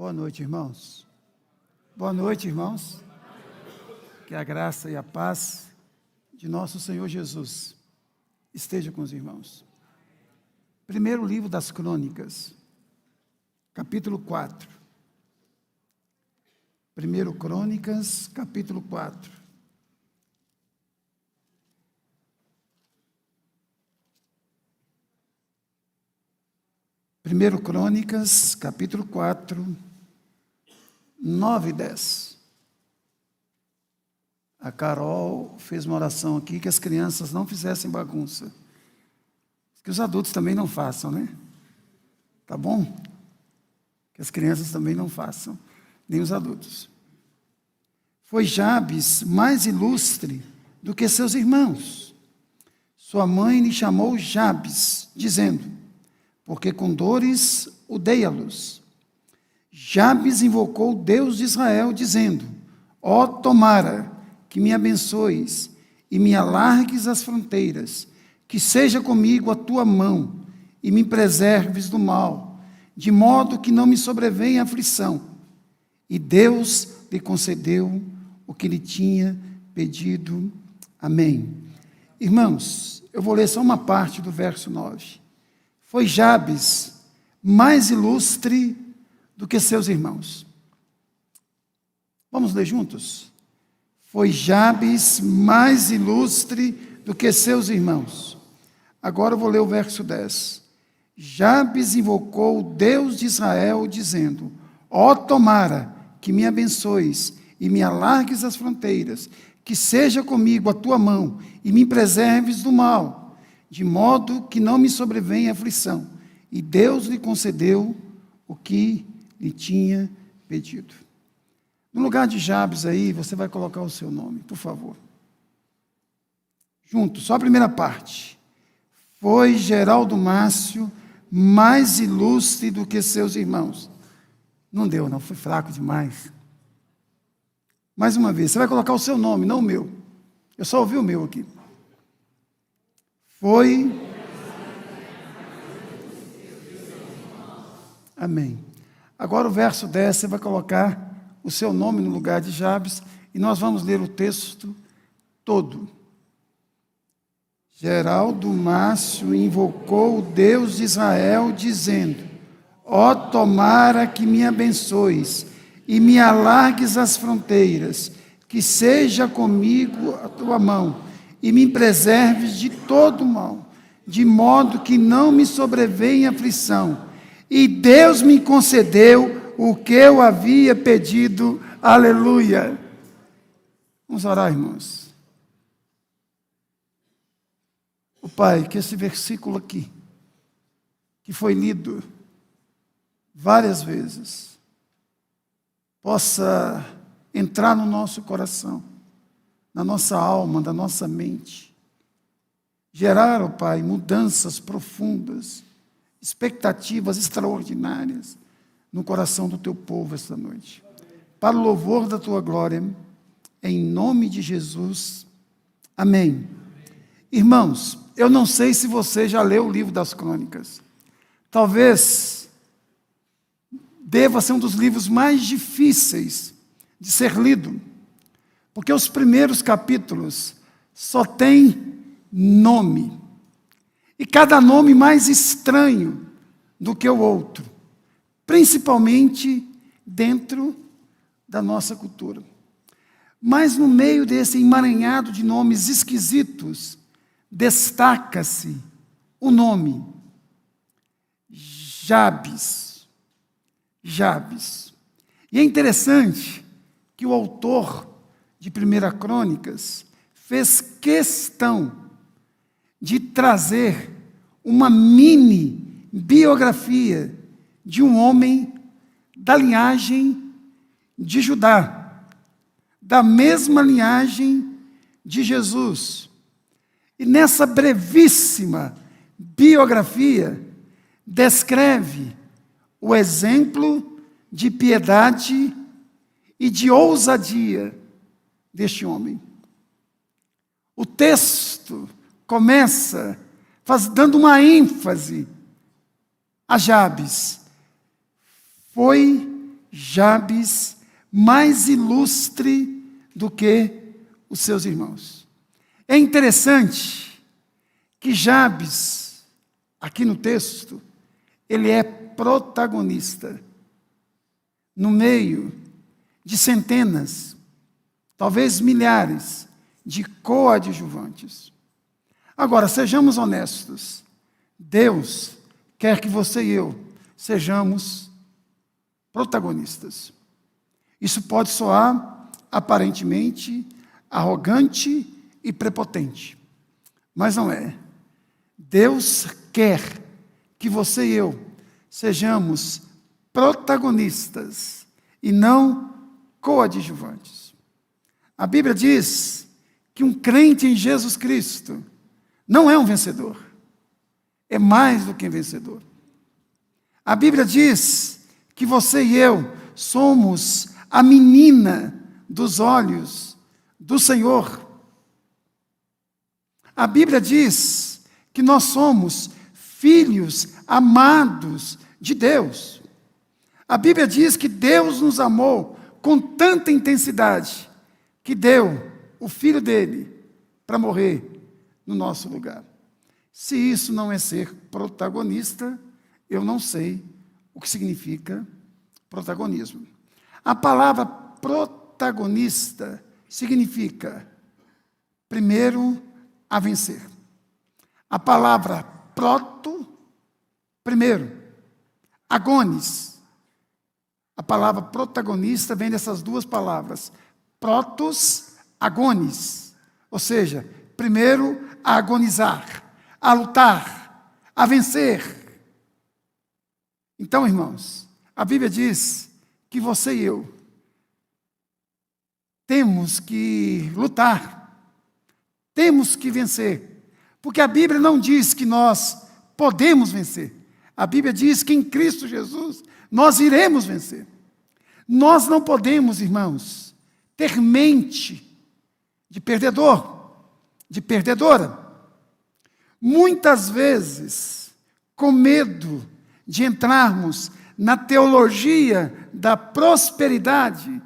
Boa noite, irmãos. Boa noite, irmãos. Que a graça e a paz de nosso Senhor Jesus esteja com os irmãos. Primeiro livro das Crônicas, capítulo 4. Primeiro Crônicas, capítulo 4. Primeiro Crônicas, capítulo 4, 9 e 10. A Carol fez uma oração aqui que as crianças não fizessem bagunça. Que os adultos também não façam, né? Tá bom? Que as crianças também não façam, nem os adultos. Foi Jabes mais ilustre do que seus irmãos. Sua mãe lhe chamou Jabes, dizendo: porque com dores o dei à luz. Jabes invocou o Deus de Israel, dizendo: ó, tomara que me abençoes e me alargues as fronteiras, que seja comigo a tua mão e me preserves do mal, de modo que não me sobrevenha aflição. E Deus lhe concedeu o que lhe tinha pedido. Amém. Irmãos, eu vou ler só uma parte do verso 9. Foi Jabes mais ilustre do que seus irmãos. Vamos ler juntos? Foi Jabes mais ilustre do que seus irmãos. Agora eu vou ler o verso 10. Jabes invocou o Deus de Israel, dizendo: ó, tomara que me abençoes e me alargues as fronteiras, que seja comigo a tua mão e me preserves do mal, de modo que não me sobrevenha aflição. E Deus lhe concedeu o que lhe tinha pedido. No lugar de Jabes aí, você vai colocar o seu nome, por favor. Junto, só a primeira parte. Foi Geraldo Márcio mais ilustre do que seus irmãos. Não deu, não, foi fraco demais. Mais uma vez, você vai colocar o seu nome, não o meu. Eu só ouvi o meu aqui. Foi. Amém. Agora o verso 10, você vai colocar o seu nome no lugar de Jabes, e nós vamos ler o texto todo. Geraldo Márcio invocou o Deus de Israel, dizendo: ó, tomara que me abençoes e me alargues as fronteiras, que seja comigo a tua mão e me preserves de todo mal, de modo que não me sobrevenha aflição. E Deus me concedeu o que eu havia pedido. Aleluia. Vamos orar, irmãos. O Pai, que esse versículo aqui, que foi lido várias vezes, possa entrar no nosso coração, na nossa alma, na nossa mente, gerar, ó Pai, mudanças profundas, expectativas extraordinárias no coração do teu povo esta noite. Para o louvor da tua glória, em nome de Jesus. Amém. Irmãos, eu não sei se você já leu o livro das Crônicas. Talvez deva ser um dos livros mais difíceis de ser lido, porque os primeiros capítulos só têm nome, e cada nome mais estranho do que o outro, principalmente dentro da nossa cultura. Mas no meio desse emaranhado de nomes esquisitos, destaca-se o nome Jabes. Jabes. E é interessante que o autor de 1 Crônicas fez questão de trazer uma mini biografia de um homem da linhagem de Judá, da mesma linhagem de Jesus. E nessa brevíssima biografia, descreve o exemplo de piedade e de ousadia deste homem. O texto começa dando uma ênfase a Jabes. Foi Jabes mais ilustre do que os seus irmãos. É interessante que Jabes, aqui no texto, ele é protagonista no meio de centenas, talvez milhares, de coadjuvantes. Agora, sejamos honestos. Deus quer que você e eu sejamos protagonistas. Isso pode soar aparentemente arrogante e prepotente, mas não é. Deus quer que você e eu sejamos protagonistas e não coadjuvantes. A Bíblia diz que um crente em Jesus Cristo não é um vencedor, é mais do que um vencedor. A Bíblia diz que você e eu somos a menina dos olhos do Senhor. A Bíblia diz que nós somos filhos amados de Deus. A Bíblia diz que Deus nos amou com tanta intensidade que deu o Filho dele para morrer no nosso lugar. Se isso não é ser protagonista, eu não sei o que significa protagonismo. A palavra protagonista significa, primeiro, a vencer. A palavra proto, primeiro, agonis. A palavra protagonista vem dessas duas palavras, protos, agonis. Ou seja, primeiro, a agonizar, a lutar, a vencer. Então, irmãos, a Bíblia diz que você e eu temos que lutar, temos que vencer, porque a Bíblia não diz que nós podemos vencer. A Bíblia diz que em Cristo Jesus nós iremos vencer. Nós não podemos, irmãos, ter mente de perdedor, de perdedora. Muitas vezes, com medo de entrarmos na teologia da prosperidade,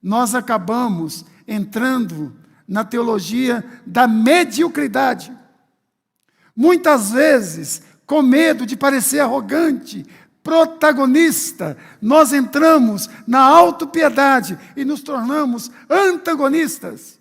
nós acabamos entrando na teologia da mediocridade. Muitas vezes, com medo de parecer arrogante, protagonista, nós entramos na autopiedade e nos tornamos antagonistas.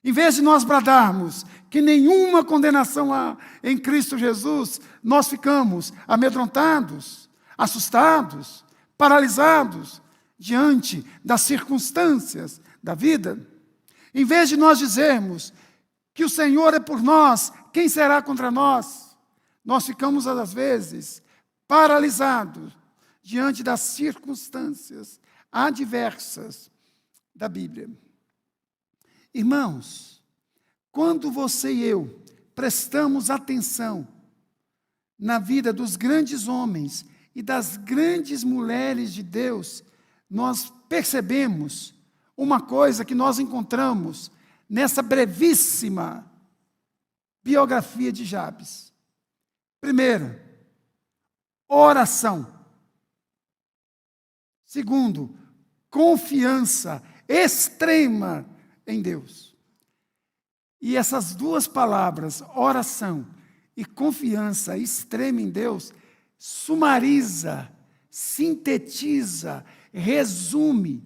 Em vez de nós bradarmos que nenhuma condenação há em Cristo Jesus, nós ficamos amedrontados, assustados, paralisados diante das circunstâncias da vida. Em vez de nós dizermos que o Senhor é por nós, quem será contra nós? Nós ficamos, às vezes, paralisados diante das circunstâncias adversas da Bíblia. Irmãos, quando você e eu prestamos atenção na vida dos grandes homens e das grandes mulheres de Deus, nós percebemos uma coisa que nós encontramos nessa brevíssima biografia de Jabes. Primeiro, oração. Segundo, confiança extrema em Deus. E essas duas palavras, oração e confiança extrema em Deus, sumariza, sintetiza, resume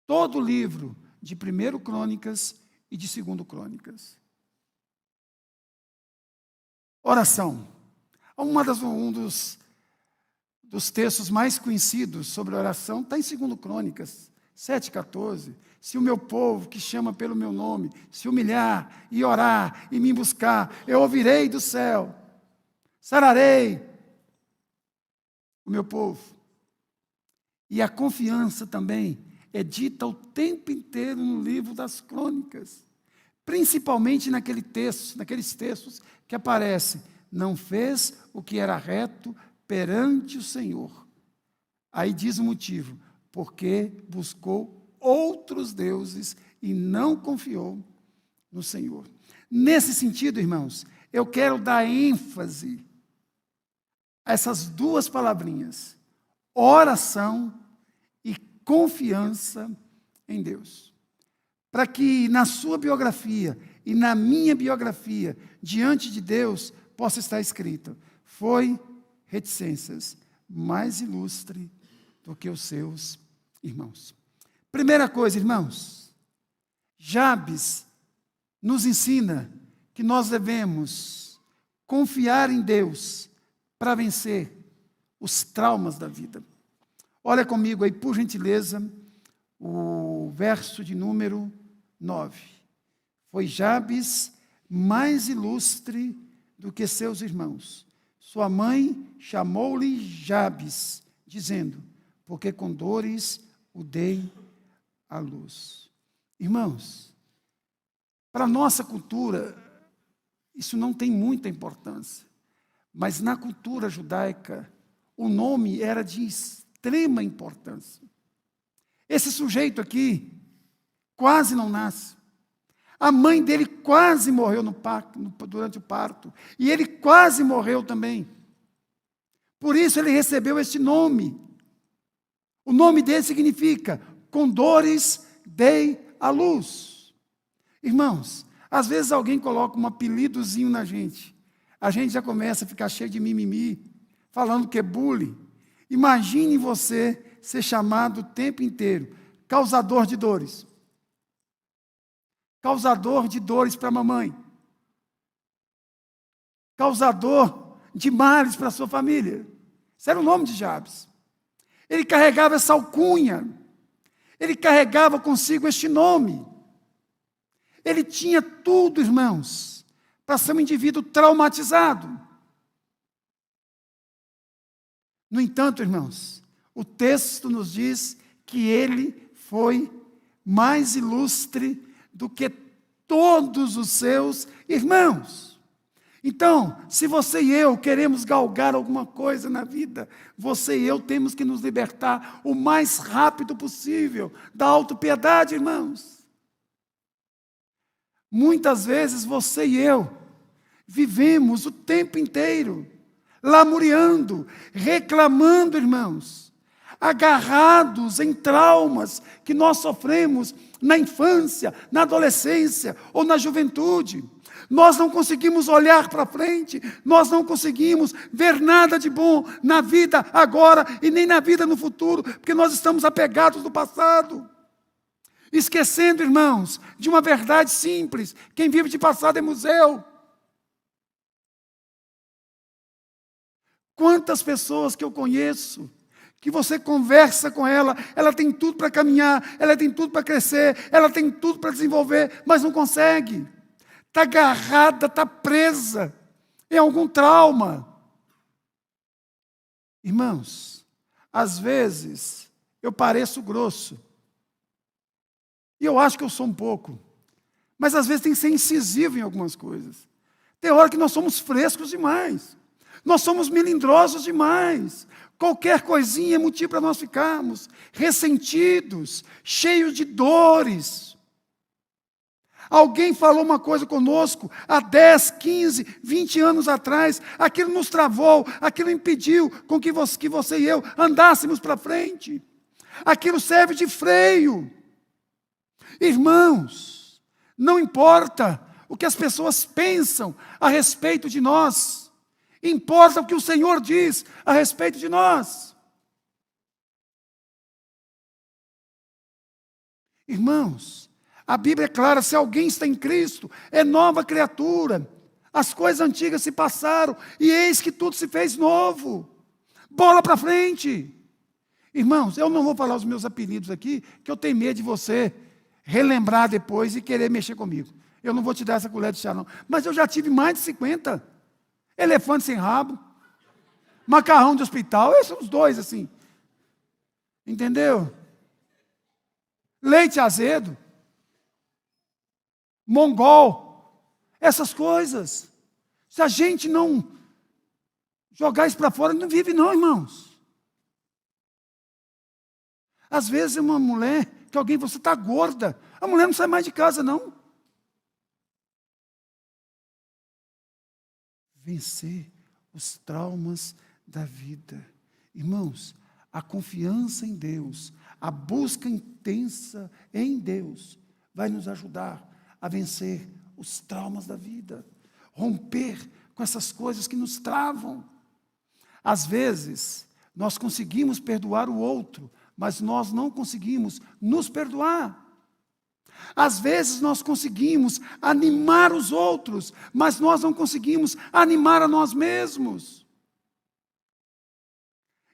todo o livro de 1 Crônicas e de 2 Crônicas. Oração. Um dos textos mais conhecidos sobre oração está em 2 Crônicas 7,14. Se o meu povo, que chama pelo meu nome, se humilhar e orar e me buscar, eu ouvirei do céu, sararei o meu povo. E a confiança também é dita o tempo inteiro no livro das Crônicas, principalmente naqueles textos que aparecem, não fez o que era reto perante o Senhor. Aí diz o motivo, porque buscou outros deuses e não confiou no Senhor. Nesse sentido, irmãos, eu quero dar ênfase a essas duas palavrinhas, oração e confiança em Deus. Para que na sua biografia e na minha biografia, diante de Deus, possa estar escrito: foi reticências mais ilustre do que os seus irmãos. Primeira coisa, irmãos, Jabes nos ensina que nós devemos confiar em Deus para vencer os traumas da vida. Olha comigo aí, por gentileza, o verso de número 9. Foi Jabes mais ilustre do que seus irmãos. Sua mãe chamou-lhe Jabes, dizendo: porque com dores o dei à luz. Irmãos, para a nossa cultura, isso não tem muita importância. Mas na cultura judaica, o nome era de extrema importância. Esse sujeito aqui quase não nasce. A mãe dele quase morreu durante o parto. E ele quase morreu também. Por isso ele recebeu este nome. O nome dele significa: com dores dei à luz. Irmãos, às vezes alguém coloca um apelidozinho na gente. A gente já começa a ficar cheio de mimimi, falando que é bullying. Imagine você ser chamado o tempo inteiro causador de dores. Causador de dores para a mamãe. Causador de males para a sua família. Esse era o nome de Jabes. Ele carregava essa alcunha. Ele carregava consigo este nome. Ele tinha tudo, irmãos, para ser um indivíduo traumatizado. No entanto, irmãos, o texto nos diz que ele foi mais ilustre do que todos os seus irmãos. Então, se você e eu queremos galgar alguma coisa na vida, você e eu temos que nos libertar o mais rápido possível da autopiedade, irmãos. Muitas vezes você e eu vivemos o tempo inteiro lamuriando, reclamando, irmãos, agarrados em traumas que nós sofremos na infância, na adolescência ou na juventude. Nós não conseguimos olhar para frente, nós não conseguimos ver nada de bom na vida agora e nem na vida no futuro, porque nós estamos apegados do passado. Esquecendo, irmãos, de uma verdade simples: quem vive de passado é museu. Quantas pessoas que eu conheço, que você conversa com ela, ela tem tudo para caminhar, ela tem tudo para crescer, ela tem tudo para desenvolver, mas não consegue. Está agarrada, está presa em algum trauma. Irmãos, às vezes eu pareço grosso, e eu acho que eu sou um pouco, mas às vezes tem que ser incisivo em algumas coisas. Tem hora que nós somos frescos demais, nós somos melindrosos demais. Qualquer coisinha é motivo para nós ficarmos ressentidos, cheios de dores. Alguém falou uma coisa conosco há 10, 15, 20 anos atrás, aquilo nos travou, aquilo impediu com que você e eu andássemos para frente. Aquilo serve de freio. Irmãos, não importa o que as pessoas pensam a respeito de nós, importa o que o Senhor diz a respeito de nós. Irmãos, a Bíblia é clara: se alguém está em Cristo, é nova criatura. As coisas antigas se passaram e eis que tudo se fez novo. Bola para frente. Irmãos, eu não vou falar os meus apelidos aqui, que eu tenho medo de você relembrar depois e querer mexer comigo. Eu não vou te dar essa colher de chá, não. Mas eu já tive mais de 50. Elefante sem rabo, macarrão de hospital, esses são os dois assim. Entendeu? Leite azedo, mongol, essas coisas. Se a gente não jogar isso para fora, não vive não, irmãos. Às vezes uma mulher, que alguém, você está gorda, a mulher não sai mais de casa não. Vencer os traumas da vida. Irmãos, a confiança em Deus, a busca intensa em Deus, vai nos ajudar a vencer os traumas da vida, romper com essas coisas que nos travam. Às vezes, nós conseguimos perdoar o outro, mas nós não conseguimos nos perdoar. Às vezes nós conseguimos animar os outros, mas nós não conseguimos animar a nós mesmos.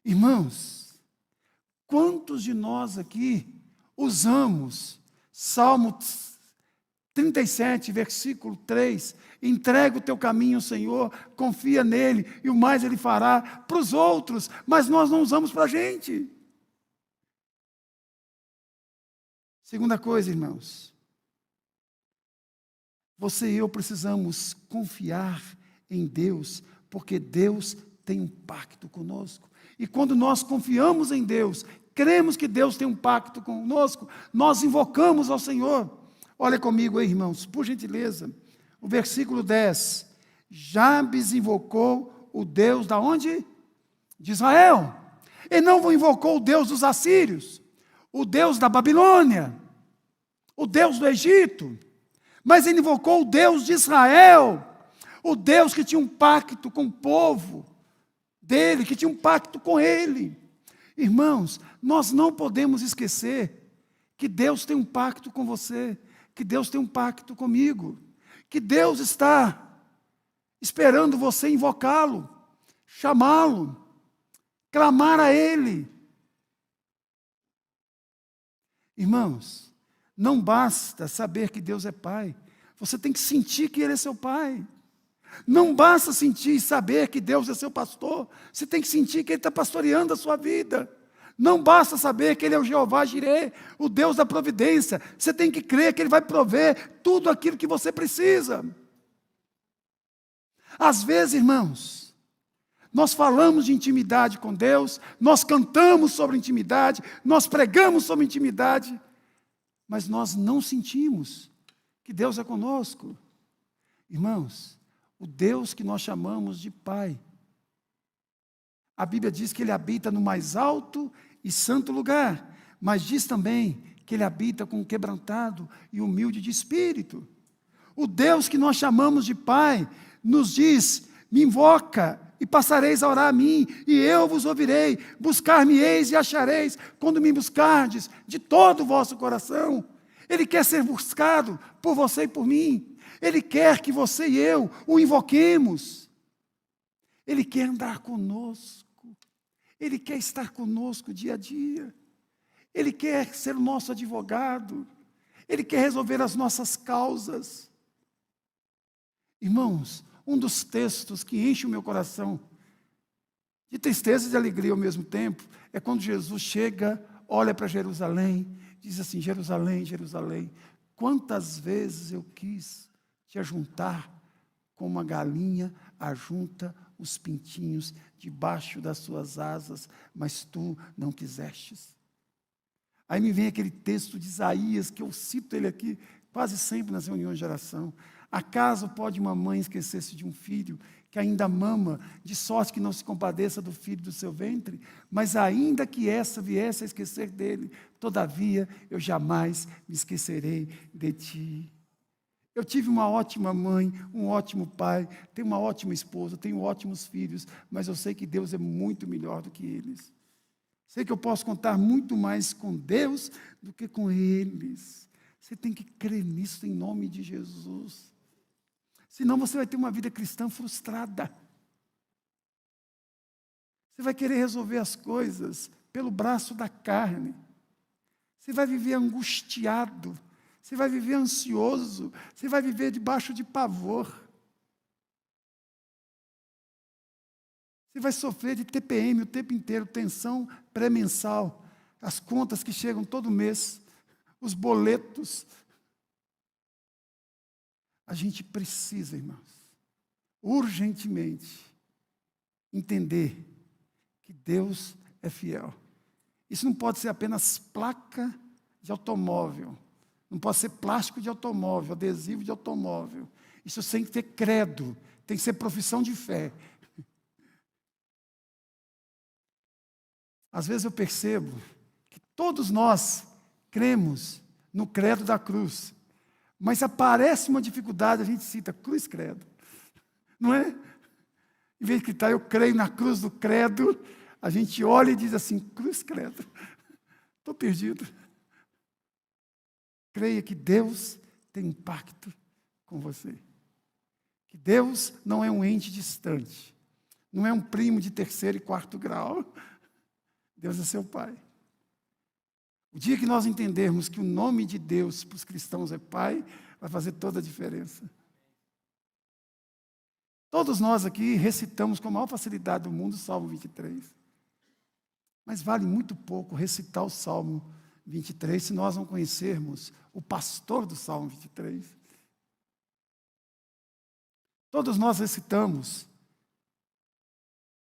Irmãos, quantos de nós aqui usamos Salmo 37, versículo 3, entrega o teu caminho ao Senhor, confia nele e o mais ele fará para os outros, mas nós não usamos para a gente. Segunda coisa, irmãos, você e eu precisamos confiar em Deus, porque Deus tem um pacto conosco. E quando nós confiamos em Deus, cremos que Deus tem um pacto conosco, nós invocamos ao Senhor. Olha comigo aí, irmãos, por gentileza, o versículo 10. Jabes invocou o Deus da onde? De Israel. Ele não invocou o Deus dos assírios, o Deus da Babilônia, o Deus do Egito, mas ele invocou o Deus de Israel, o Deus que tinha um pacto com o povo dele, que tinha um pacto com ele. Irmãos, nós não podemos esquecer que Deus tem um pacto com você, que Deus tem um pacto comigo, que Deus está esperando você invocá-lo, chamá-lo, clamar a Ele. Irmãos, não basta saber que Deus é Pai, você tem que sentir que Ele é seu Pai. Não basta sentir e saber que Deus é seu pastor, você tem que sentir que Ele está pastoreando a sua vida. Não basta saber que Ele é o Jeová Jireh, o Deus da providência, você tem que crer que Ele vai prover tudo aquilo que você precisa. Às vezes, irmãos, nós falamos de intimidade com Deus, nós cantamos sobre intimidade, nós pregamos sobre intimidade, mas nós não sentimos que Deus é conosco. Irmãos, o Deus que nós chamamos de Pai, a Bíblia diz que Ele habita no mais alto e santo lugar, mas diz também que Ele habita com o quebrantado e humilde de espírito. O Deus que nós chamamos de Pai nos diz: me invoca e passareis a orar a mim, e eu vos ouvirei, buscar-me-eis e achareis, quando me buscardes de todo o vosso coração. Ele quer ser buscado por você e por mim. Ele quer que você e eu o invoquemos. Ele quer andar conosco. Ele quer estar conosco dia a dia. Ele quer ser o nosso advogado. Ele quer resolver as nossas causas. Irmãos, um dos textos que enche o meu coração de tristeza e de alegria ao mesmo tempo é quando Jesus chega, olha para Jerusalém, diz assim: Jerusalém, Jerusalém, quantas vezes eu quis te ajuntar como uma galinha ajunta os pintinhos debaixo das suas asas, mas tu não quisestes. Aí me vem aquele texto de Isaías, que eu cito ele aqui quase sempre nas reuniões de oração. Acaso pode uma mãe esquecer-se de um filho que ainda mama, de sorte que não se compadeça do filho do seu ventre? Mas ainda que essa viesse a esquecer dele, todavia eu jamais me esquecerei de ti. Eu tive uma ótima mãe, um ótimo pai, tenho uma ótima esposa, tenho ótimos filhos, mas eu sei que Deus é muito melhor do que eles. Sei que eu posso contar muito mais com Deus do que com eles. Você tem que crer nisso em nome de Jesus. Senão você vai ter uma vida cristã frustrada. Você vai querer resolver as coisas pelo braço da carne. Você vai viver angustiado. Você vai viver ansioso. Você vai viver debaixo de pavor. Você vai sofrer de TPM o tempo inteiro, tensão pré-mensal. As contas que chegam todo mês, os boletos. A gente precisa, irmãos, urgentemente entender que Deus é fiel. Isso não pode ser apenas placa de automóvel, não pode ser plástico de automóvel, adesivo de automóvel. Isso tem que ter credo, tem que ser profissão de fé. Às vezes eu percebo que todos nós cremos no credo da cruz, mas aparece uma dificuldade, a gente cita cruz credo, não é? Em vez de gritar, eu creio na cruz do credo, a gente olha e diz assim, cruz credo, estou perdido. Creia que Deus tem um pacto com você. Que Deus não é um ente distante, não é um primo de terceiro e quarto grau. Deus é seu Pai. O dia que nós entendermos que o nome de Deus para os cristãos é Pai, vai fazer toda a diferença. Todos nós aqui recitamos com a maior facilidade do mundo o Salmo 23. Mas vale muito pouco recitar o Salmo 23 se nós não conhecermos o pastor do Salmo 23. Todos nós recitamos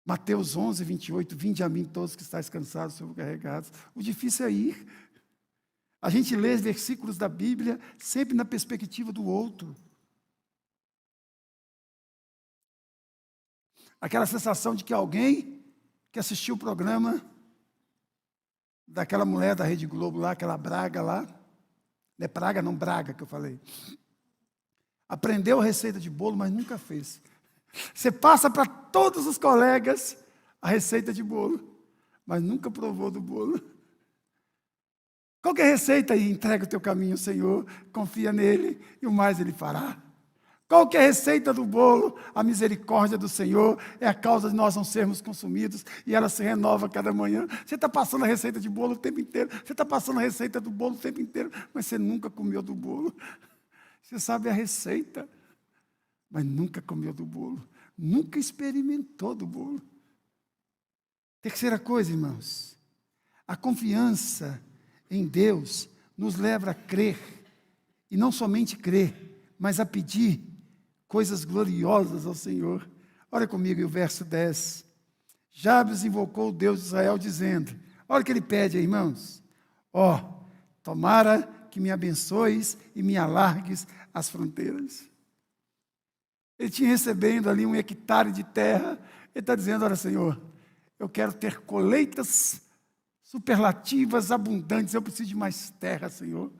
Mateus 11, 28, vinde a mim todos que estáis cansados e sobrecarregados. O difícil é ir. A gente lê versículos da Bíblia sempre na perspectiva do outro. Aquela sensação de que alguém que assistiu o programa daquela mulher da Rede Globo lá, aquela Braga lá, não é Praga, não, Braga que eu falei, aprendeu a receita de bolo, mas nunca fez. Você passa para todos os colegas a receita de bolo, mas nunca provou do bolo. Qual que é a receita aí? Entrega o teu caminho ao Senhor, confia nele e o mais ele fará. Qual que é a receita do bolo? A misericórdia do Senhor é a causa de nós não sermos consumidos e ela se renova cada manhã. Você está passando a receita de bolo o tempo inteiro, você está passando a receita do bolo o tempo inteiro, mas você nunca comeu do bolo. Você sabe a receita, mas nunca comeu do bolo, nunca experimentou do bolo. Terceira coisa, irmãos, a confiança em Deus nos leva a crer, e não somente crer, mas a pedir coisas gloriosas ao Senhor. Olha comigo o verso 10. Jabes invocou o Deus de Israel, dizendo, olha o que ele pede, irmãos, tomara que me abençoes e me alargues as fronteiras. Ele tinha recebendo ali 1 hectare de terra, ele está dizendo, olha Senhor, eu quero ter colheitas superlativas, abundantes, eu preciso de mais terra, Senhor.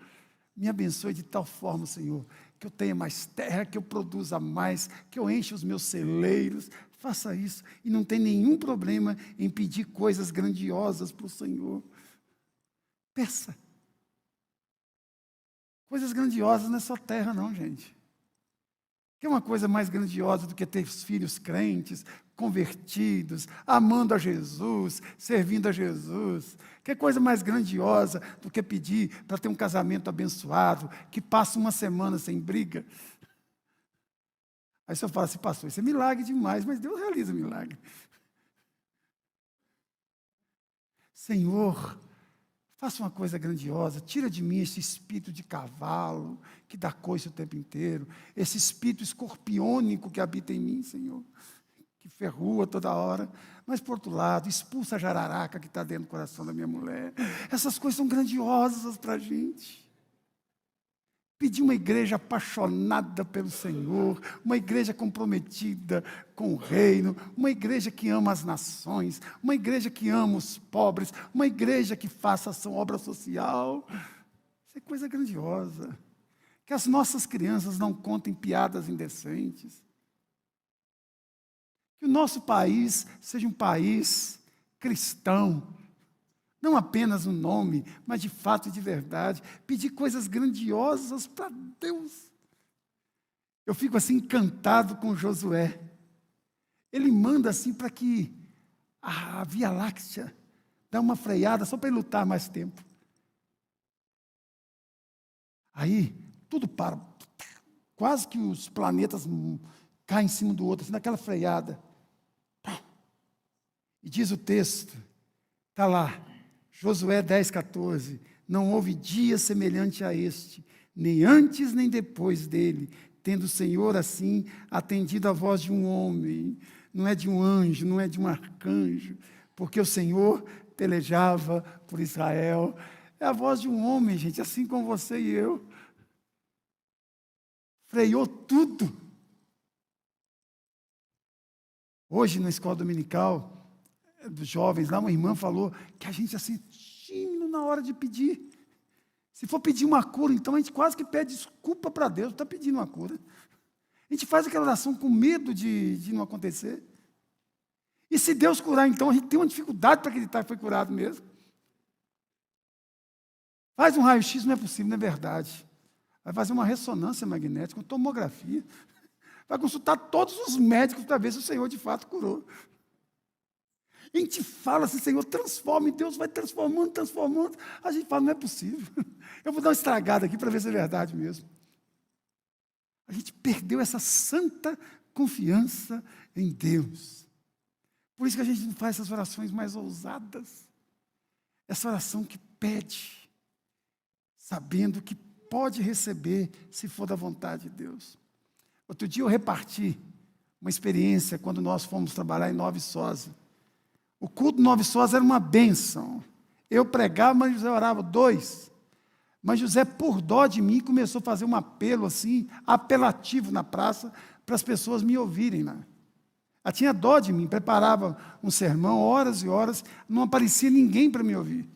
Me abençoe de tal forma, Senhor, que eu tenha mais terra, que eu produza mais, que eu enche os meus celeiros. Faça isso. E não tem nenhum problema em pedir coisas grandiosas para o Senhor. Peça. Coisas grandiosas não é só terra, não, gente. Que é uma coisa mais grandiosa do que ter filhos crentes, convertidos, amando a Jesus, servindo a Jesus. Que coisa mais grandiosa do que pedir para ter um casamento abençoado, que passa uma semana sem briga. Aí o senhor fala assim, pastor, isso é milagre demais, mas Deus realiza milagre. Senhor, faça uma coisa grandiosa, tira de mim esse espírito de cavalo, que dá coice o tempo inteiro, esse espírito escorpiônico que habita em mim, Senhor, que ferrua toda hora, mas por outro lado, expulsa a jararaca que está dentro do coração da minha mulher. Essas coisas são grandiosas para a gente. Pedir uma igreja apaixonada pelo Senhor, uma igreja comprometida com o reino, uma igreja que ama as nações, uma igreja que ama os pobres, uma igreja que faça ação, obra social. Isso é coisa grandiosa. Que as nossas crianças não contem piadas indecentes. Que o nosso país seja um país cristão, não apenas um nome, mas de fato e de verdade. Pedir coisas grandiosas para Deus. Eu fico assim encantado com Josué. Ele manda assim para que a Via Láctea dê uma freada só para ele lutar mais tempo. Aí, tudo para. Quase que os planetas caem em cima do outro, assim, naquela freada. E diz o texto, está lá, Josué 10, 14, não houve dia semelhante a este, nem antes nem depois dele, tendo o Senhor assim atendido a voz de um homem, não é de um anjo, não é de um arcanjo, porque o Senhor pelejava por Israel. É a voz de um homem, gente, assim como você e eu. Freou tudo. Hoje, na escola dominical, dos jovens lá, uma irmã falou que a gente é assim, tímido na hora de pedir. Se for pedir uma cura, então a gente quase que pede desculpa para Deus, está pedindo uma cura. A gente faz aquela oração com medo de não acontecer. E se Deus curar, então a gente tem uma dificuldade para acreditar que foi curado mesmo. Faz um raio-x, não é possível, não é verdade. Vai fazer uma ressonância magnética, uma tomografia. Vai consultar todos os médicos para ver se o Senhor de fato curou. A gente fala assim, Senhor, transforma, e Deus vai transformando, transformando. A gente fala, não é possível. Eu vou dar uma estragada aqui para ver se é verdade mesmo. A gente perdeu essa santa confiança em Deus. Por isso que a gente não faz essas orações mais ousadas. Essa oração que pede, sabendo que pode receber, se for da vontade de Deus. Outro dia eu reparti uma experiência quando nós fomos trabalhar em Nova Viçosa. O culto de Nova Viçosa era uma bênção. Eu pregava, mas José orava 2. Mas José, por dó de mim, começou a fazer um apelo assim, apelativo na praça, para as pessoas me ouvirem lá. Ela tinha dó de mim, preparava um sermão, horas e horas, não aparecia ninguém para me ouvir.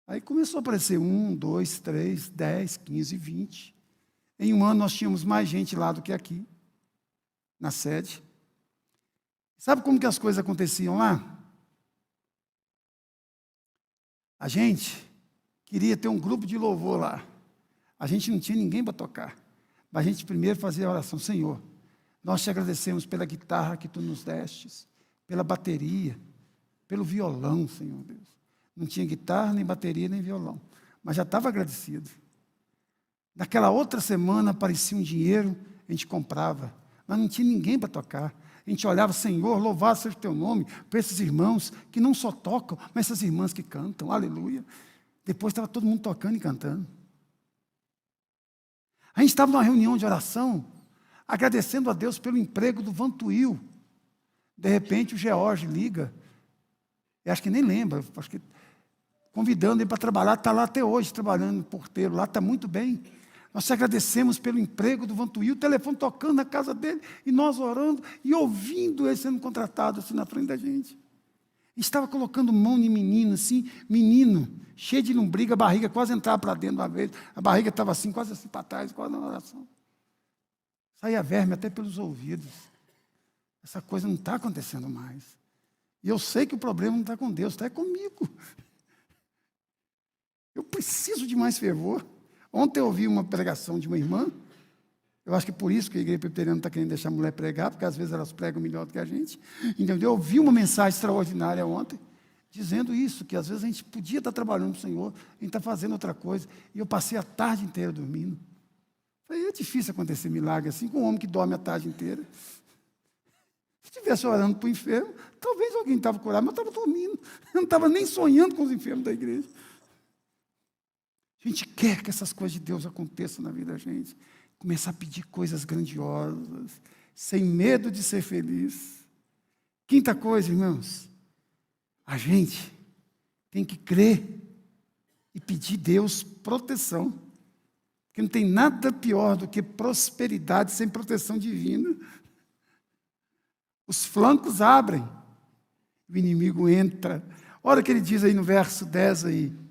Aí começou a aparecer 1, 2, 3, 10, 15, 20. Em um ano nós tínhamos mais gente lá do que aqui, na sede. Sabe como que as coisas aconteciam lá? A gente queria ter um grupo de louvor lá. A gente não tinha ninguém para tocar. Mas a gente primeiro fazia a oração, Senhor, nós te agradecemos pela guitarra que tu nos destes, pela bateria, pelo violão, Senhor Deus. Não tinha guitarra, nem bateria, nem violão. Mas já estava agradecido. Naquela outra semana aparecia um dinheiro, a gente comprava. Mas não tinha ninguém para tocar. A gente olhava, Senhor, louvado seja o teu nome, para esses irmãos que não só tocam, mas essas irmãs que cantam, aleluia. Depois estava todo mundo tocando e cantando. A gente estava numa reunião de oração, agradecendo a Deus pelo emprego do Vantuil. De repente o George liga, eu acho que nem lembra, acho que convidando ele para trabalhar, está lá até hoje, trabalhando no porteiro, lá está muito bem. Nós te agradecemos pelo emprego do Vantuil, o telefone tocando na casa dele, e nós orando e ouvindo ele sendo contratado assim na frente da gente. Estava colocando mão em menino, assim, menino, cheio de lombriga, a barriga quase entrava para dentro uma vez, a barriga estava assim, quase assim para trás, quase na oração. Saía verme até pelos ouvidos. Essa coisa não está acontecendo mais. E eu sei que o problema não está com Deus, está comigo. Eu preciso de mais fervor. Ontem eu ouvi uma pregação de uma irmã, eu acho que por isso que a igreja presbiteriana não está querendo deixar a mulher pregar, porque às vezes elas pregam melhor do que a gente. Entendeu? Eu ouvi uma mensagem extraordinária ontem, dizendo isso, que às vezes a gente podia estar trabalhando para o Senhor, a gente está fazendo outra coisa, e eu passei a tarde inteira dormindo. Falei, é difícil acontecer milagre assim, com um homem que dorme a tarde inteira. Se estivesse orando para o enfermo, talvez alguém estava curado, mas eu estava dormindo, eu não estava nem sonhando com os enfermos da igreja. A gente quer que essas coisas de Deus aconteçam na vida da gente. Começar a pedir coisas grandiosas, sem medo de ser feliz. Quinta coisa, irmãos, a gente tem que crer e pedir a Deus proteção. Porque não tem nada pior do que prosperidade sem proteção divina. Os flancos abrem, o inimigo entra. Olha o que ele diz aí no verso 10 aí.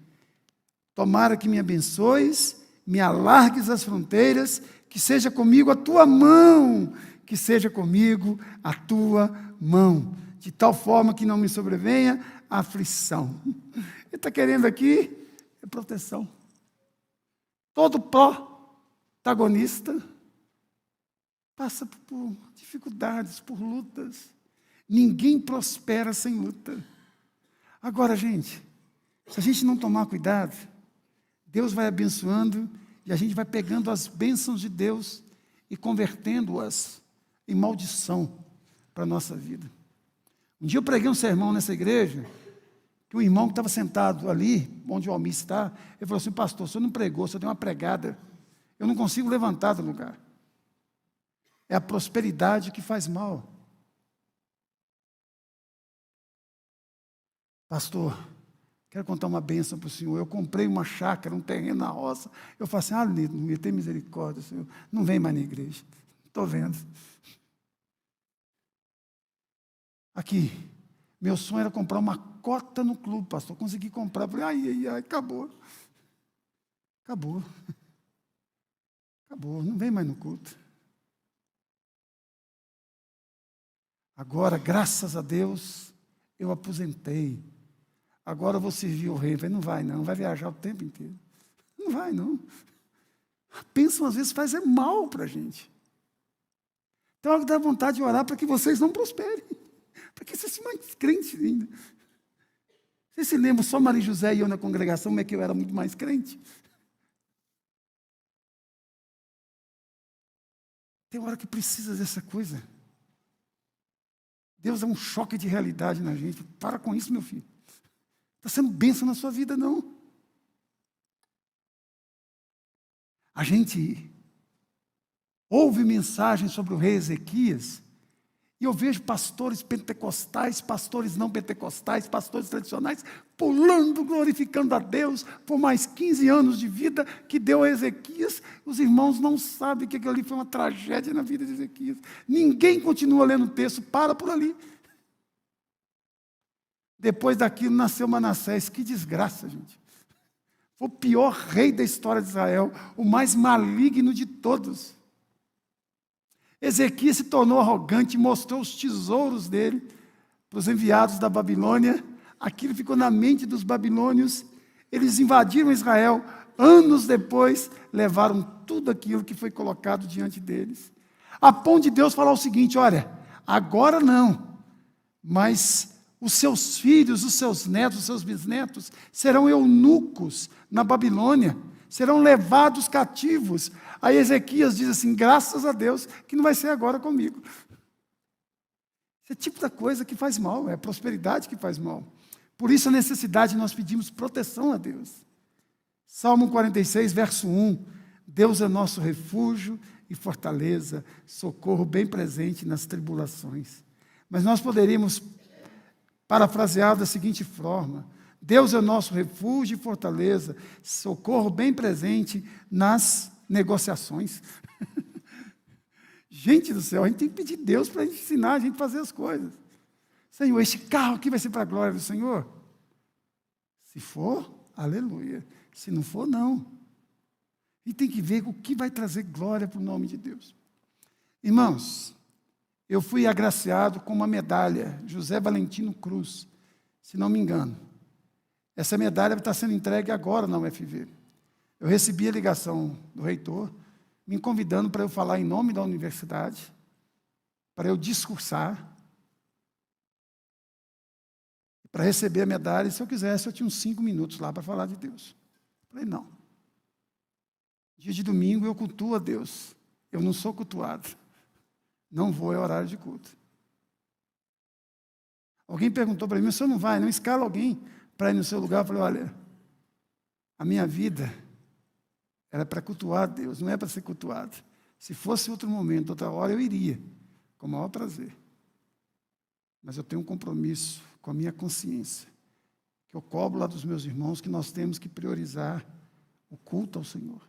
Tomara que me abençoes, me alargues as fronteiras, que seja comigo a tua mão, que seja comigo a tua mão, de tal forma que não me sobrevenha a aflição. Ele está querendo aqui proteção. Todo protagonista passa por dificuldades, por lutas. Ninguém prospera sem luta. Agora, gente, se a gente não tomar cuidado, Deus vai abençoando e a gente vai pegando as bênçãos de Deus e convertendo-as em maldição para a nossa vida. Um dia eu preguei um sermão nessa igreja, que o irmão que estava sentado ali, onde o Almir está, ele falou assim, pastor, o senhor não pregou, o senhor deu uma pregada, eu não consigo levantar do lugar. É a prosperidade que faz mal. Pastor, quero contar uma bênção para o senhor. Eu comprei uma chácara, um terreno na roça. Eu falo assim, aleluia, tem misericórdia, senhor. Não vem mais na igreja. Estou vendo. Aqui, Meu sonho era comprar uma cota no clube, pastor. Consegui comprar. Falei, ai, acabou. Acabou. Acabou, não vem mais no culto. Agora, graças a Deus, eu aposentei. Agora eu vou servir o rei. Eu falei, não vai viajar o tempo inteiro. Não vai, não. A bênção às vezes faz mal para a gente. Então, eu dá vontade de orar para que vocês não prosperem. Para que vocês sejam mais crentes ainda. Vocês se lembram, só Maria José e eu na congregação, como é que eu era muito mais crente? Tem hora que precisa dessa coisa. Deus é um choque de realidade na gente. Para com isso, meu filho. Está sendo bênção na sua vida, não. A gente ouve mensagens sobre o rei Ezequias, e eu vejo pastores pentecostais, pastores não pentecostais, pastores tradicionais, pulando, glorificando a Deus por mais 15 anos de vida que deu a Ezequias. Os irmãos não sabem que aquilo ali foi uma tragédia na vida de Ezequias. Ninguém continua lendo o texto, para por ali. Depois daquilo nasceu Manassés. Que desgraça, gente. Foi o pior rei da história de Israel, o mais maligno de todos. Ezequias se tornou arrogante e mostrou os tesouros dele para os enviados da Babilônia. Aquilo ficou na mente dos babilônios. Eles invadiram Israel. Anos depois, levaram tudo aquilo que foi colocado diante deles. A ponto de Deus falar o seguinte, olha, agora não, mas os seus filhos, os seus netos, os seus bisnetos serão eunucos na Babilônia, serão levados cativos. Aí Ezequias diz assim, graças a Deus, que não vai ser agora comigo. Esse é o tipo da coisa que faz mal, é a prosperidade que faz mal. Por isso a necessidade de nós pedimos proteção a Deus. Salmo 46, verso 1, Deus é nosso refúgio e fortaleza, socorro bem presente nas tribulações. Mas nós poderíamos parafrasear da seguinte forma, Deus é nosso refúgio e fortaleza, socorro bem presente nas negociações. Gente do céu, a gente tem que pedir Deus para ensinar a gente a fazer as coisas. Senhor, este carro aqui vai ser para a glória do Senhor? Se for, aleluia. Se não for, não. E tem que ver o que vai trazer glória para o nome de Deus. Irmãos, eu fui agraciado com uma medalha, José Valentino Cruz, se não me engano. Essa medalha está sendo entregue agora na UFV. Eu recebi a ligação do reitor, me convidando para eu falar em nome da universidade, para eu discursar, para receber a medalha. E se eu quisesse, eu tinha uns 5 minutos lá para falar de Deus. Falei, não. Dia de domingo eu cultuo a Deus. Eu não sou cultuado. Não vou, é horário de culto. Alguém perguntou para mim, o senhor não vai, não escala alguém para ir no seu lugar? Eu falei, olha, a minha vida era para cultuar a Deus, não é para ser cultuado. Se fosse outro momento, outra hora, eu iria, com o maior prazer. Mas eu tenho um compromisso com a minha consciência, que eu cobro lá dos meus irmãos, que nós temos que priorizar o culto ao Senhor.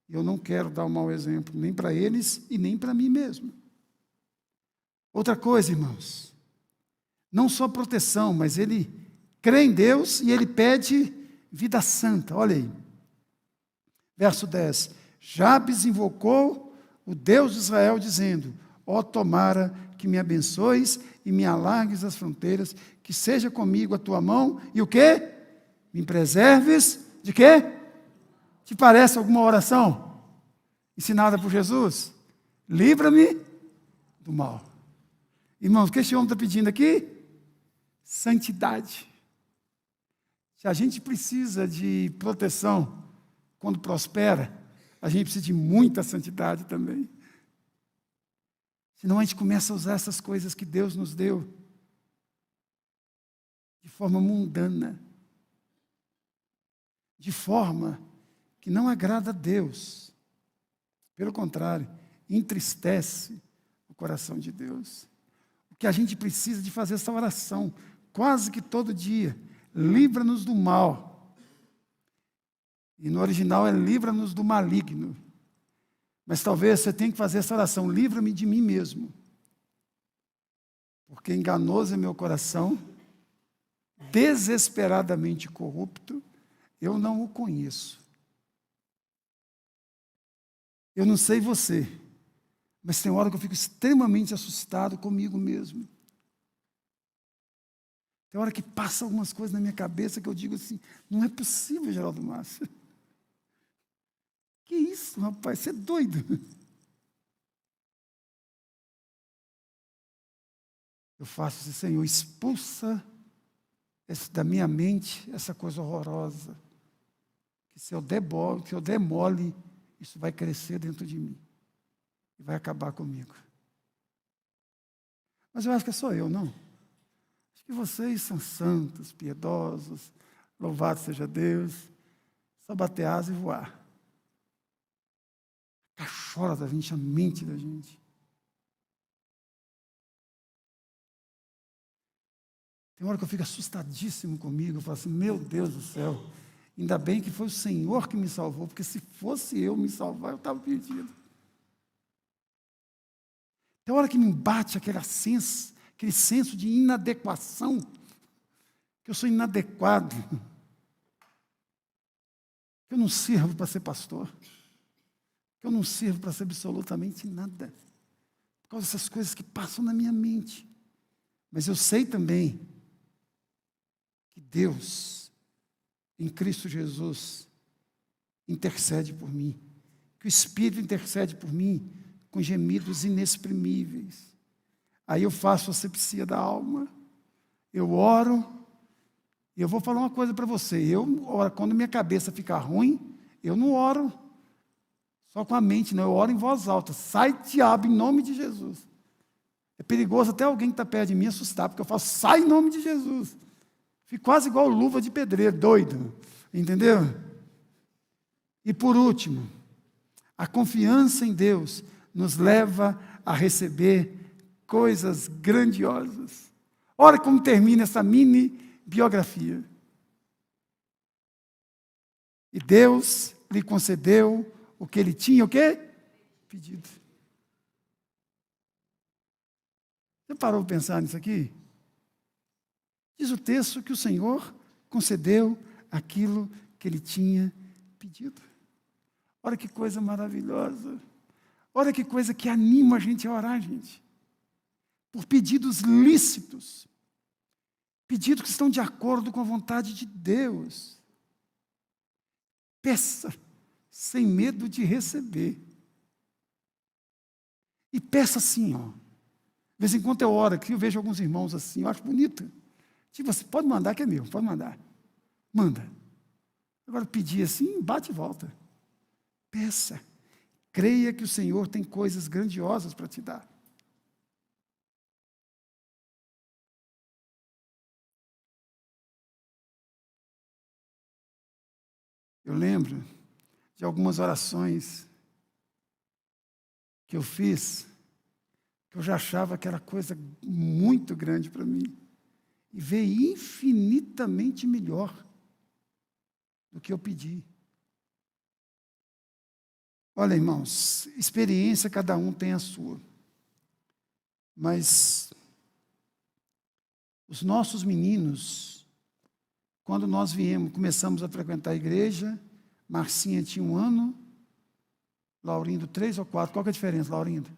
E eu não quero dar um mau exemplo, nem para eles e nem para mim mesmo. Outra coisa, irmãos, não só proteção, mas ele crê em Deus e ele pede vida santa. Olha aí, verso 10. Jabes invocou o Deus de Israel, dizendo, ó tomara que me abençoes e me alargues as fronteiras, que seja comigo a tua mão, e o quê? Me preserves de quê? Te parece alguma oração ensinada por Jesus? Livra-me do mal. Irmãos, o que esse homem está pedindo aqui? Santidade. Se a gente precisa de proteção quando prospera, a gente precisa de muita santidade também. Senão a gente começa a usar essas coisas que Deus nos deu de forma mundana, de forma que não agrada a Deus. Pelo contrário, entristece o coração de Deus. O que a gente precisa de fazer essa oração, quase que todo dia, livra-nos do mal. E no original é livra-nos do maligno. Mas talvez você tenha que fazer essa oração, livra-me de mim mesmo. Porque enganoso é meu coração, desesperadamente corrupto, eu não o conheço. Eu não sei você, mas tem hora que eu fico extremamente assustado comigo mesmo. Tem hora que passa algumas coisas na minha cabeça que eu digo assim, não é possível, Geraldo Márcio. Que isso, rapaz, você é doido. Eu faço assim, Senhor, expulsa da minha mente essa coisa horrorosa. Que se eu demole, isso vai crescer dentro de mim. E vai acabar comigo. Mas eu acho que é só eu, não. Acho que vocês são santos, piedosos, louvado seja Deus. Só bater asa e voar. A cachorra da gente, a mente da gente. Tem hora que eu fico assustadíssimo comigo, eu falo assim, meu Deus do céu, ainda bem que foi o Senhor que me salvou, porque se fosse eu me salvar, eu estava perdido. Tem hora que me bate aquele senso de inadequação, que eu sou inadequado, que eu não sirvo para ser pastor, que eu não sirvo para ser absolutamente nada, por causa dessas coisas que passam na minha mente. Mas eu sei também que Deus, em Cristo Jesus, intercede por mim, que o Espírito intercede por mim com gemidos inexprimíveis. Aí eu faço a asepsia da alma, eu oro, e eu vou falar uma coisa para você, quando minha cabeça ficar ruim, eu não oro só com a mente, não, eu oro em voz alta, sai diabo em nome de Jesus. É perigoso até alguém que está perto de mim assustar, porque eu falo, sai em nome de Jesus. Fico quase igual luva de pedreiro, doido, entendeu? E por último, a confiança em Deus nos leva a receber coisas grandiosas. Olha como termina essa mini biografia. E Deus lhe concedeu o que ele tinha, o quê? Pedido. Você parou para pensar nisso aqui? Diz o texto que o Senhor concedeu aquilo que ele tinha pedido. Olha que coisa maravilhosa. Olha que coisa que anima a gente a orar, gente. Por pedidos lícitos. Pedidos que estão de acordo com a vontade de Deus. Peça sem medo de receber. E peça assim, ó. De vez em quando eu oro aqui, eu vejo alguns irmãos assim, eu acho bonito. Tipo, você pode mandar que é meu, pode mandar. Manda. Agora pedir assim, bate e volta. Peça. Creia que o Senhor tem coisas grandiosas para te dar. Eu lembro de algumas orações que eu fiz, que eu já achava que era coisa muito grande para mim. E veio infinitamente melhor do que eu pedi. Olha, irmãos, experiência cada um tem a sua. Mas os nossos meninos, quando nós começamos a frequentar a igreja, Marcinha tinha 1 ano, Laurindo 3 ou 4. Qual que é a diferença, Laurindo?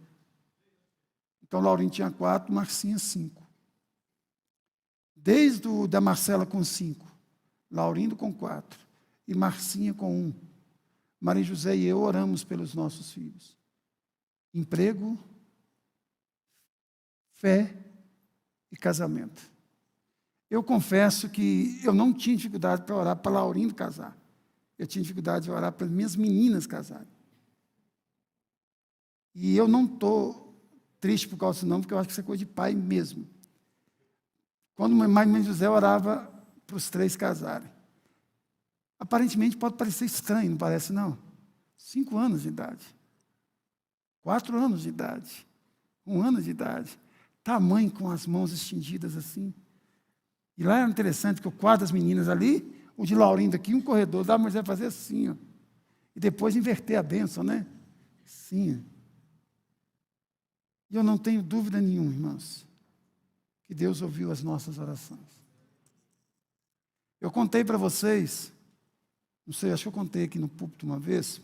Então, Laurindo tinha 4, Marcinha 5. Desde da Marcela com 5, Laurindo com 4 e Marcinha com 1. Maria José e eu oramos pelos nossos filhos. Emprego, fé e casamento. Eu confesso que eu não tinha dificuldade para orar para Laurindo casar. Eu tinha dificuldade de orar para minhas meninas casarem. E eu não estou triste por causa disso não, porque eu acho que isso é coisa de pai mesmo. Quando Maria José orava para os 3 casarem. Aparentemente pode parecer estranho, não parece não? 5 anos de idade. 4 anos de idade. 1 ano de idade. Tamanho com as mãos estendidas assim. E lá era interessante que o quadro das meninas ali, o de Laurindo aqui, um corredor, dava Moisés fazer assim, ó. E depois inverter a bênção, né? Sim. E eu não tenho dúvida nenhuma, irmãos, que Deus ouviu as nossas orações. Eu contei para vocês, não sei, acho que eu contei aqui no púlpito uma vez,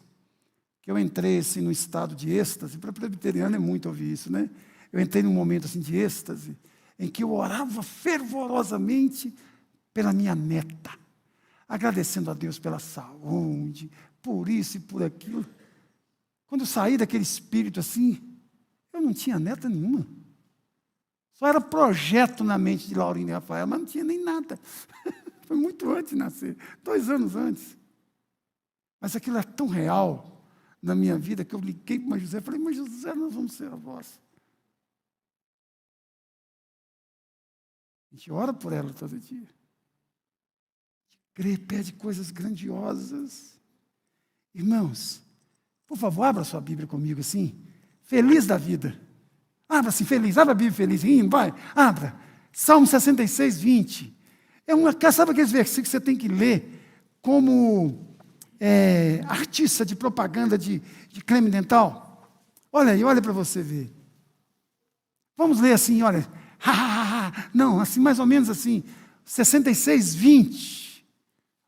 que eu entrei assim no estado de êxtase. Para presbiteriano é muito ouvir isso, né? Eu entrei num momento assim de êxtase, em que eu orava fervorosamente pela minha neta, agradecendo a Deus pela saúde, por isso e por aquilo. Quando eu saí daquele espírito assim, eu não tinha neta nenhuma. Só era projeto na mente de Laurinha e Rafael, mas não tinha nem nada. Foi muito antes de nascer, 2 anos antes. Mas aquilo é tão real na minha vida que eu liguei para José e falei, mas José, nós vamos ser avós. A gente ora por ela todo dia. Crê, pede coisas grandiosas. Irmãos, por favor, abra sua Bíblia comigo assim. Feliz da vida. Abra assim, feliz. Abra a Bíblia feliz, rindo, vai. Abra. Salmo 66, 20. Sabe aqueles versículos que você tem que ler como artista de propaganda de creme dental? Olha aí, olha para você ver. Vamos ler assim, olha. Não, assim, mais ou menos assim. 66, 20.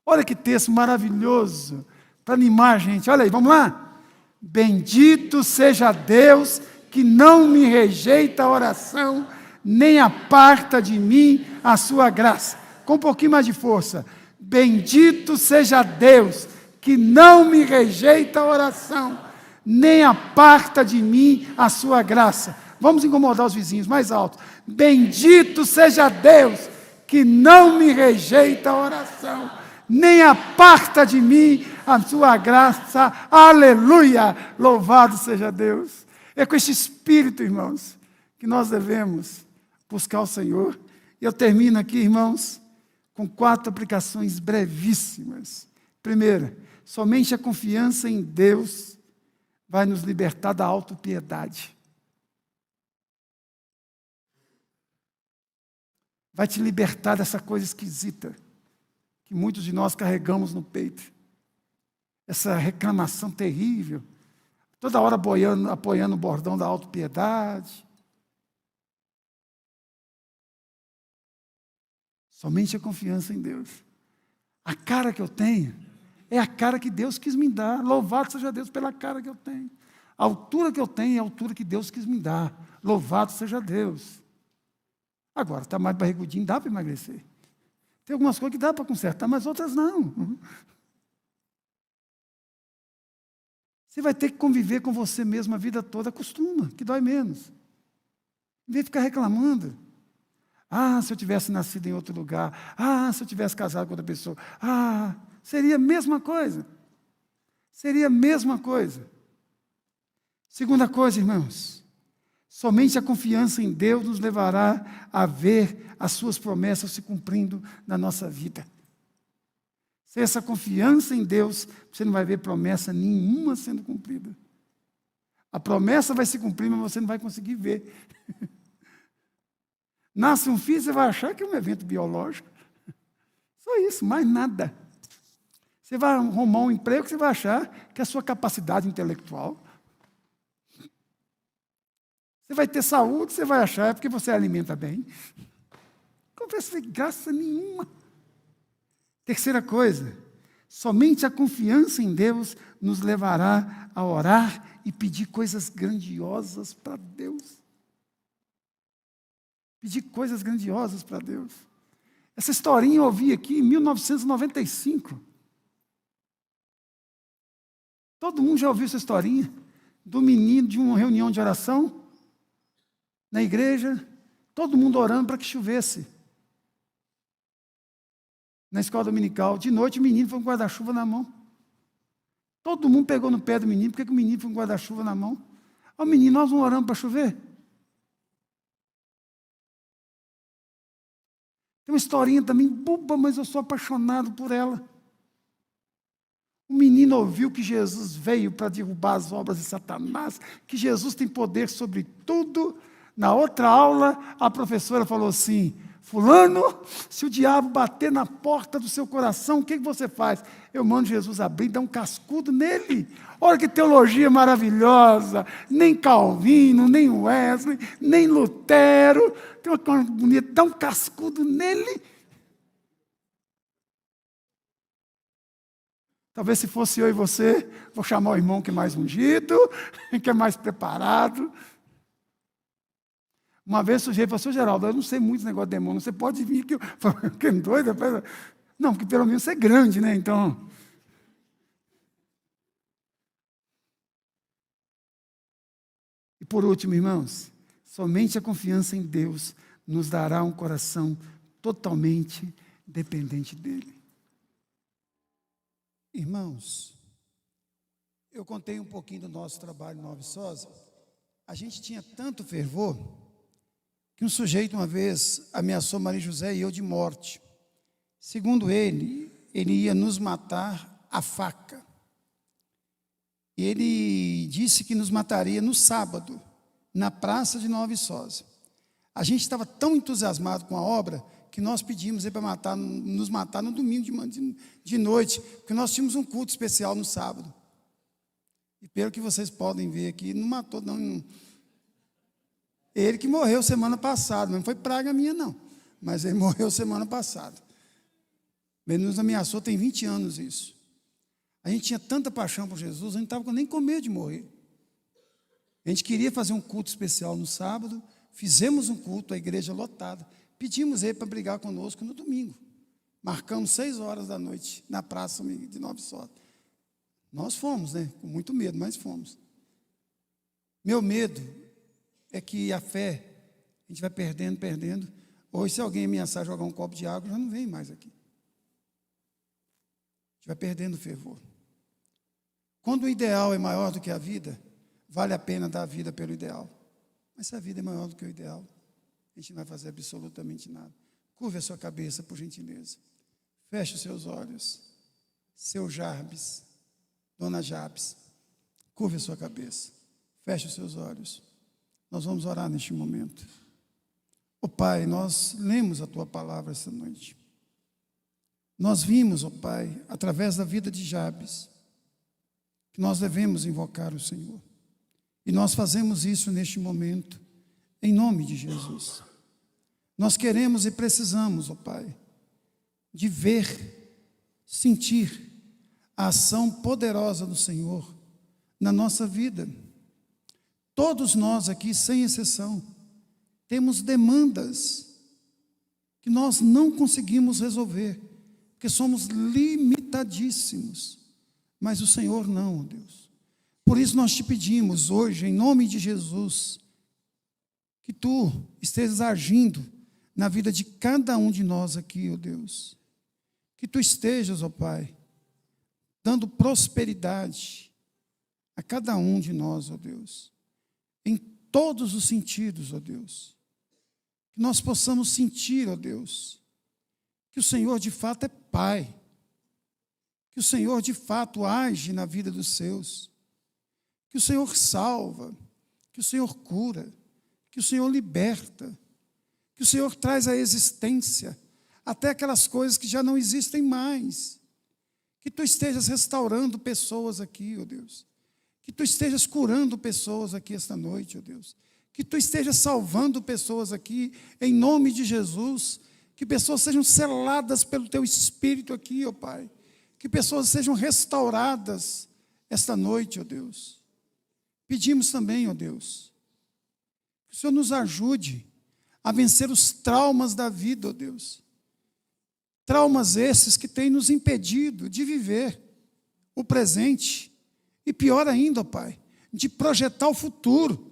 Olha que texto maravilhoso para animar a gente. Olha aí, vamos lá? Bendito seja Deus que não me rejeita a oração, nem aparta de mim a sua graça. Com um pouquinho mais de força. Bendito seja Deus que não me rejeita a oração, nem aparta de mim a sua graça. Vamos incomodar os vizinhos mais alto. Bendito seja Deus que não me rejeita a oração, nem aparta de mim a sua graça. Aleluia! Louvado seja Deus. É com este espírito, irmãos, que nós devemos buscar o Senhor. E eu termino aqui, irmãos, com 4 aplicações brevíssimas. Primeira, somente a confiança em Deus vai nos libertar da autopiedade. Vai te libertar dessa coisa esquisita que muitos de nós carregamos no peito. Essa reclamação terrível, toda hora apoiando o bordão da autopiedade. Somente a confiança em Deus. A cara que eu tenho é a cara que Deus quis me dar. Louvado seja Deus pela cara que eu tenho. A altura que eu tenho é a altura que Deus quis me dar. Louvado seja Deus. Agora, está mais barrigudinho, dá para emagrecer. Tem algumas coisas que dá para consertar, mas outras não. Você vai ter que conviver com você mesmo a vida toda. Acostuma, que dói menos. Em vez de ficar reclamando. Se eu tivesse nascido em outro lugar. Se eu tivesse casado com outra pessoa. Seria a mesma coisa. Seria a mesma coisa. Segunda coisa, irmãos. Somente a confiança em Deus nos levará a ver as suas promessas se cumprindo na nossa vida. Sem essa confiança em Deus, você não vai ver promessa nenhuma sendo cumprida. A promessa vai se cumprir, mas você não vai conseguir ver. Nasce um filho, você vai achar que é um evento biológico. Só isso, mais nada. Você vai arrumar um emprego, você vai achar que é a sua capacidade intelectual. Você vai ter saúde, você vai achar, é porque você alimenta bem. Não vai ter graça nenhuma. Terceira coisa, somente a confiança em Deus nos levará a orar e pedir coisas grandiosas para Deus. Pedir coisas grandiosas para Deus. Essa historinha eu ouvi aqui em 1995. Todo mundo já ouviu essa historinha? Do menino de uma reunião de oração, na igreja, todo mundo orando para que chovesse. Na escola dominical, de noite o menino foi com guarda-chuva na mão. Todo mundo pegou no pé do menino, porque o menino foi com guarda-chuva na mão. Menino, nós vamos orando para chover? Tem uma historinha também boba, mas eu sou apaixonado por ela. O menino ouviu que Jesus veio para derrubar as obras de Satanás, que Jesus tem poder sobre tudo. Na outra aula, a professora falou assim, fulano, se o diabo bater na porta do seu coração, o que você faz? Eu mando Jesus abrir, dá um cascudo nele. Olha que teologia maravilhosa. Nem Calvino, nem Wesley, nem Lutero. Tem uma coisa bonita, dá um cascudo nele. Talvez se fosse eu e você, vou chamar o irmão que é mais ungido, que é mais preparado. Uma vez o sujeito falou, seu Geraldo, eu não sei muito esse negócio de demônio, você pode vir que eu falei, que doido? Não, porque pelo menos você é grande, né? Então. E por último, irmãos, somente a confiança em Deus nos dará um coração totalmente dependente dEle. Irmãos, eu contei um pouquinho do nosso trabalho em Nova Viçosa. A gente tinha tanto fervor que um sujeito uma vez ameaçou Maria José e eu de morte. Segundo ele ia nos matar à faca. E ele disse que nos mataria no sábado, na praça de Nova Viçosa. A gente estava tão entusiasmado com a obra que nós pedimos ele para nos matar no domingo de noite, porque nós tínhamos um culto especial no sábado. E pelo que vocês podem ver aqui, não matou, não. Ele que morreu semana passada, não foi praga minha, não. Mas ele morreu semana passada. Ele nos ameaçou, tem 20 anos isso. A gente tinha tanta paixão por Jesus, a gente estava nem com medo de morrer. A gente queria fazer um culto especial no sábado, fizemos um culto, a igreja lotada. Pedimos ele para brigar conosco no domingo. Marcamos 6 horas da noite, na praça de Nova Viçosa. Nós fomos, né? Com muito medo, mas fomos. Meu medo é que a fé, a gente vai perdendo. Hoje, se alguém ameaçar jogar um copo de água, já não vem mais aqui. A gente vai perdendo o fervor. Quando o ideal é maior do que a vida, vale a pena dar a vida pelo ideal. Mas se a vida é maior do que o ideal, a gente não vai fazer absolutamente nada. Curve a sua cabeça, por gentileza. Feche os seus olhos. Seu Jarbes, Dona Jabes, curve a sua cabeça. Feche os seus olhos. Nós vamos orar neste momento. Ó Pai, nós lemos a Tua palavra essa noite. Nós vimos, ó Pai, através da vida de Jabes, que nós devemos invocar o Senhor. E nós fazemos isso neste momento, em nome de Jesus. Nós queremos e precisamos, ó Pai, de ver, sentir a ação poderosa do Senhor na nossa vida. Todos nós aqui, sem exceção, temos demandas que nós não conseguimos resolver, porque somos limitadíssimos. Mas o Senhor não, ó Deus. Por isso nós te pedimos hoje, em nome de Jesus, que Tu estejas agindo na vida de cada um de nós aqui, ó Deus. Que Tu estejas, ó Pai, dando prosperidade a cada um de nós, ó Deus. Em todos os sentidos, ó Deus. Que nós possamos sentir, ó Deus, que o Senhor de fato é Pai. Que o Senhor de fato age na vida dos seus. Que o Senhor salva. Que o Senhor cura. Que o Senhor liberta. Que o Senhor traz à existência até aquelas coisas que já não existem mais. Que Tu estejas restaurando pessoas aqui, ó Deus. Que Tu estejas curando pessoas aqui esta noite, ó Deus. Que Tu estejas salvando pessoas aqui, em nome de Jesus. Que pessoas sejam seladas pelo Teu Espírito aqui, ó Pai. Que pessoas sejam restauradas esta noite, ó Deus. Pedimos também, ó Deus, que o Senhor nos ajude a vencer os traumas da vida, ó Deus. Traumas esses que têm nos impedido de viver o presente. E pior ainda, ó Pai, de projetar o futuro.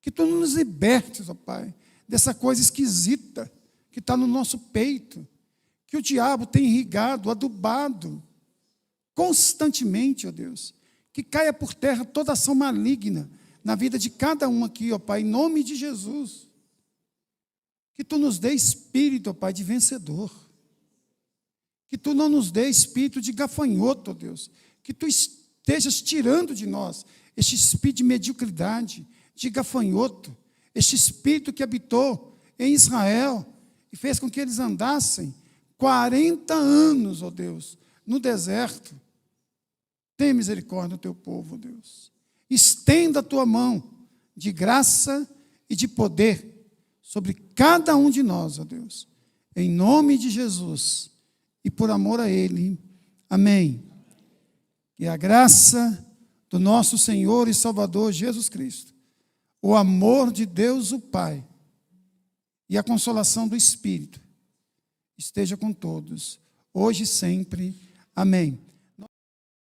Que Tu nos libertes, ó Pai, dessa coisa esquisita que está no nosso peito, que o diabo tem irrigado, adubado, constantemente, ó Deus. Que caia por terra toda ação maligna na vida de cada um aqui, ó Pai, em nome de Jesus. Que Tu nos dê espírito, ó Pai, de vencedor. Que Tu não nos dê espírito de gafanhoto, ó Deus. Que Tu estejas tirando de nós este espírito de mediocridade, de gafanhoto, este espírito que habitou em Israel e fez com que eles andassem 40 anos, ó Deus, no deserto. Tem misericórdia do teu povo, ó Deus. Estenda a tua mão de graça e de poder sobre cada um de nós, ó Deus. Em nome de Jesus e por amor a Ele. Amém. Que a graça do nosso Senhor e Salvador Jesus Cristo, o amor de Deus o Pai e a consolação do Espírito esteja com todos, hoje e sempre. Amém.